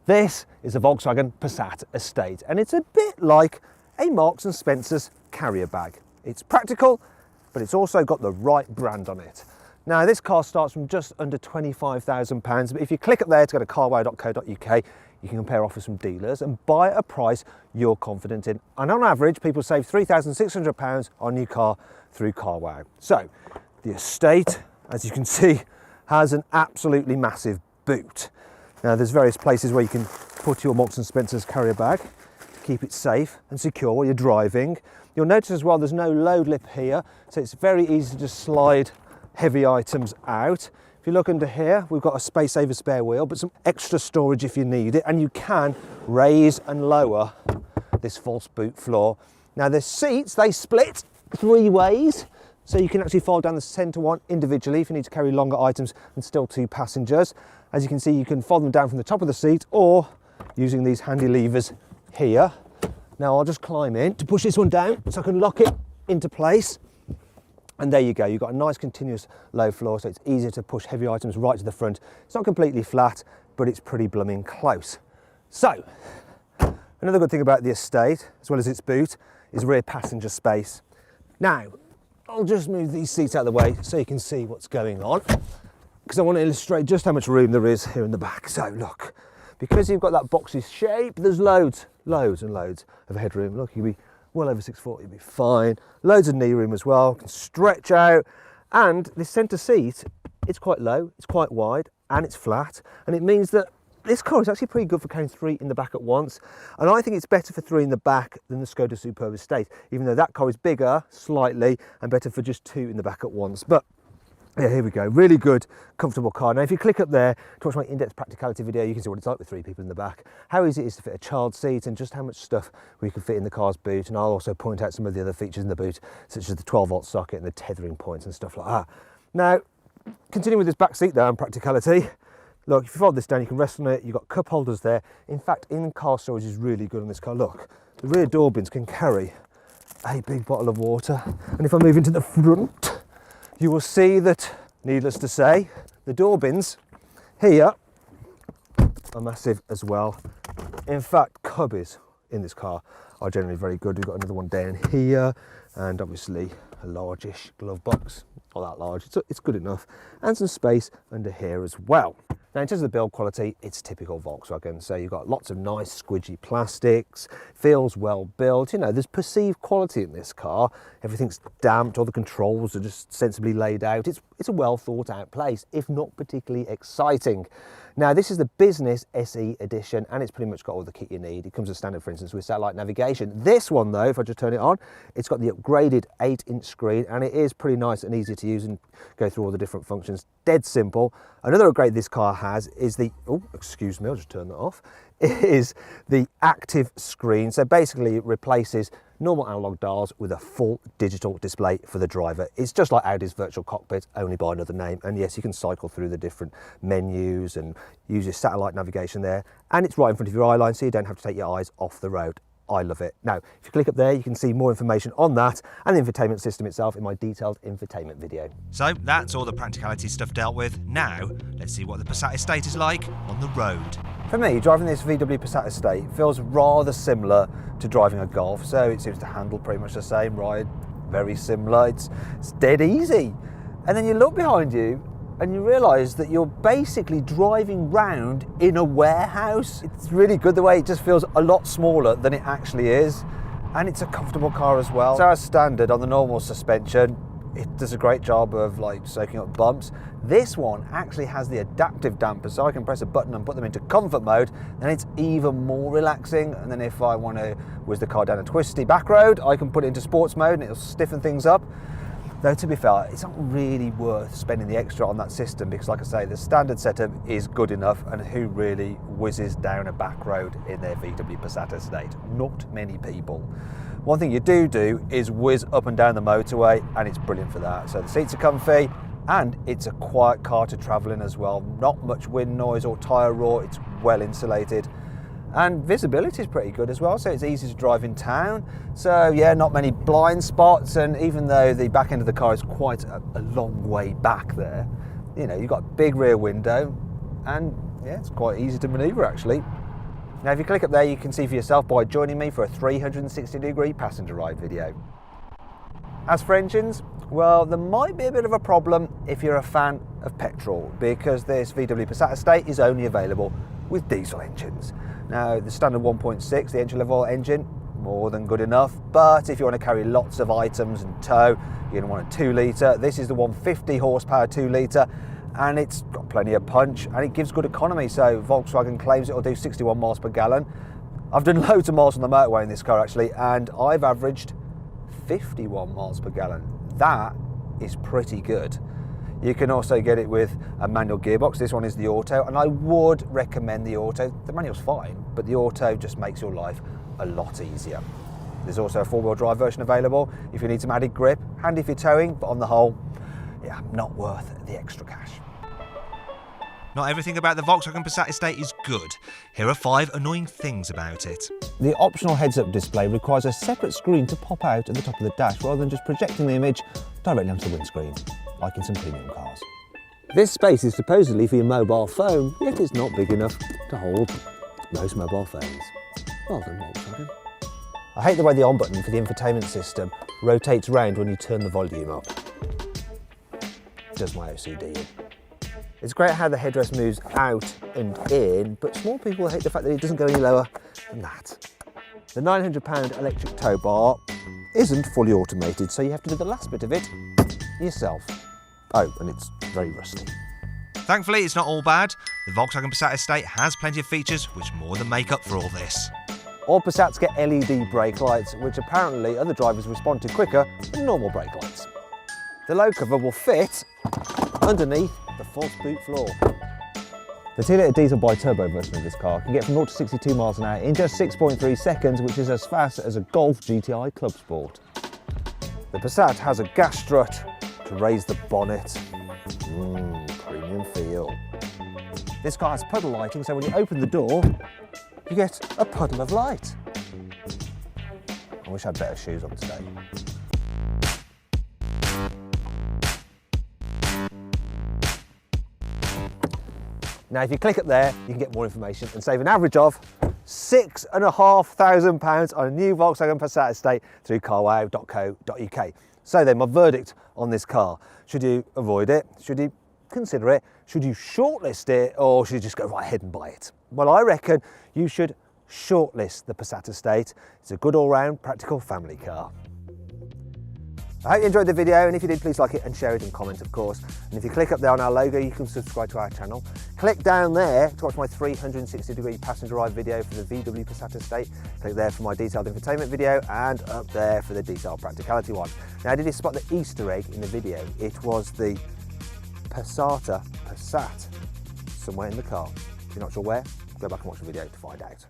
This is a Volkswagen Passat Estate, and it's a bit like a Marks and Spencer's carrier bag. It's practical, but it's also got the right brand on it. Now, this car starts from just under £25,000, but if you click up there to go to carwow.co.uk, you can compare offers from dealers and buy at a price you're confident in. And on average, people save £3,600 on a new car through Carwow. So, the Estate, as you can see, has an absolutely massive boot. Now, there's various places where you can put your Marks and Spencer's carrier bag to keep it safe and secure while you're driving. You'll notice as well there's no load lip here, so it's very easy to just slide heavy items out. If you look under here, we've got a space saver spare wheel, but some extra storage if you need it, and you can raise and lower this false boot floor. Now, the seats, they split 3 ways, so you can actually fold down the centre one individually if you need to carry longer items and still 2 passengers. As you can see, you can fold them down from the top of the seat or using these handy levers here. Now, I'll just climb in to push this one down so I can lock it into place. And there you go, you've got a nice continuous low floor, so it's easier to push heavy items right to the front. It's not completely flat, but it's pretty blooming close. So, another good thing about the Estate, as well as its boot, is rear passenger space. Now, I'll just move these seats out of the way so you can see what's going on, because I want to illustrate just how much room there is here in the back. So look, because you've got that boxy shape, there's loads and loads of headroom. Look, you'll be well over 6 foot, you'll be fine. Loads of knee room as well, can stretch out. And this centre seat, it's quite low, it's quite wide, and it's flat. And it means that this car is actually pretty good for carrying 3 in the back at once. And I think it's better for 3 in the back than the Skoda Superb Estate, even though that car is bigger, slightly, and better for just 2 in the back at once. But yeah, here we go, really good, comfortable car. Now, if you click up there to watch my in-depth practicality video, you can see what it's like with 3 people in the back, how easy it is to fit a child seat, and just how much stuff we can fit in the car's boot. And I'll also point out some of the other features in the boot, such as the 12-volt socket and the tethering points and stuff like that. Now, continuing with this back seat there and practicality, look, if you fold this down, you can rest on it. You've got cup holders there. In fact, in-car storage is really good on this car. Look, the rear door bins can carry a big bottle of water. And if I move into the front, you will see that, needless to say, the door bins here are massive as well. In fact, cubbies in this car are generally very good. We've got another one down here, and obviously a largish glove box. Not that large, it's good enough. And some space under here as well. Now, in terms of the build quality, it's typical Volkswagen. So you've got lots of nice squidgy plastics, feels well built. You know, there's perceived quality in this car. Everything's damped, all the controls are just sensibly laid out. It's a well thought out place, if not particularly exciting. Now, this is the Business SE edition, and it's pretty much got all the kit you need. It comes as standard, for instance, with satellite navigation. This one, though, if I just turn it on, it's got the upgraded 8-inch screen, and it is pretty nice and easy to use and go through all the different functions. Dead simple. Another upgrade this car has is the, oh, excuse me, I'll just turn that off, is the active screen. So basically it replaces normal analog dials with a full digital display for the driver. It's just like Audi's virtual cockpit, only by another name. And yes, you can cycle through the different menus and use your satellite navigation there. And it's right in front of your eye line, so you don't have to take your eyes off the road. I love it. Now, if you click up there, you can see more information on that and the infotainment system itself in my detailed infotainment video. So that's all the practicality stuff dealt with. Now, let's see what the Passat Estate is like on the road. For me, driving this VW Passat Estate feels rather similar to driving a Golf, so it seems to handle pretty much the same, ride very similar, it's dead easy. And then you look behind you and you realise that you're basically driving round in a warehouse. It's really good the way it just feels a lot smaller than it actually is. And it's a comfortable car as well. So as standard on the normal suspension, it does a great job of like soaking up bumps. This one actually has the adaptive damper, so I can press a button and put them into comfort mode, and it's even more relaxing. And then if I want to whiz the car down a twisty back road, I can put it into sports mode and it'll stiffen things up. Though, to be fair, it's not really worth spending the extra on that system because, like I say, the standard setup is good enough, and who really whizzes down a back road in their VW Passat Estate? Not many people. One thing you do is whiz up and down the motorway, and it's brilliant for that. So the seats are comfy, and it's a quiet car to travel in as well. Not much wind noise or tyre roar, it's well insulated. And visibility is pretty good as well, so it's easy to drive in town. So yeah, not many blind spots, and even though the back end of the car is quite a long way back there, you know, you've got a big rear window, and yeah, it's quite easy to manoeuvre actually. Now if you click up there, you can see for yourself by joining me for a 360-degree passenger ride video. As for engines, well, there might be a bit of a problem if you're a fan of petrol, because this VW Passat Estate is only available with diesel engines. Now the standard 1.6, the entry-level engine, more than good enough, but if you want to carry lots of items and tow, you're going to want a 2 litre. This is the 150 horsepower 2 litre, and it's got plenty of punch and it gives good economy. So Volkswagen claims it'll do 61 miles per gallon. I've done loads of miles on the motorway in this car actually, and I've averaged 51 miles per gallon. That is pretty good. You can also get it with a manual gearbox. This one is the auto, and I would recommend the auto. The manual's fine, but the auto just makes your life a lot easier. There's also a 4-wheel drive version available if you need some added grip, handy for towing, but on the whole, yeah, not worth the extra cash. Not everything about the Volkswagen Passat Estate is good. Here are 5 annoying things about it. The optional heads-up display requires a separate screen to pop out at the top of the dash rather than just projecting the image directly onto the windscreen, like in some premium cars. This space is supposedly for your mobile phone, yet it's not big enough to hold most mobile phones. Well done, Volkswagen. I hate the way the on button for the infotainment system rotates round when you turn the volume up. Does my OCD in. It's great how the headrest moves out and in, but small people hate the fact that it doesn't go any lower than that. The £900 electric tow bar isn't fully automated, so you have to do the last bit of it yourself. Oh, and it's very rusty. Thankfully, it's not all bad. The Volkswagen Passat Estate has plenty of features which more than make up for all this. All Passats get LED brake lights, which apparently other drivers respond to quicker than normal brake lights. The low cover will fit underneath the false boot floor. The 2-litre diesel bi-turbo version of this car can get from 0 to 62 miles an hour in just 6.3 seconds, which is as fast as a Golf GTI Club Sport. The Passat has a gas strut to raise the bonnet. Premium feel. This car has puddle lighting, so when you open the door, you get a puddle of light. I wish I had better shoes on today. Now, if you click up there, you can get more information and save an average of £6,500 on a new Volkswagen Passat Estate through carwow.co.uk. So then, my verdict on this car. Should you avoid it? Should you consider it? Should you shortlist it? Or should you just go right ahead and buy it? Well, I reckon you should shortlist the Passat Estate. It's a good all-round, practical family car. I hope you enjoyed the video, and if you did, please like it and share it and comment, of course. And if you click up there on our logo, you can subscribe to our channel. Click down there to watch my 360-degree passenger ride video for the VW Passat Estate. Click there for my detailed infotainment video, and up there for the detailed practicality one. Now, did you spot the Easter egg in the video? It was the Passat somewhere in the car. If you're not sure where, go back and watch the video to find out.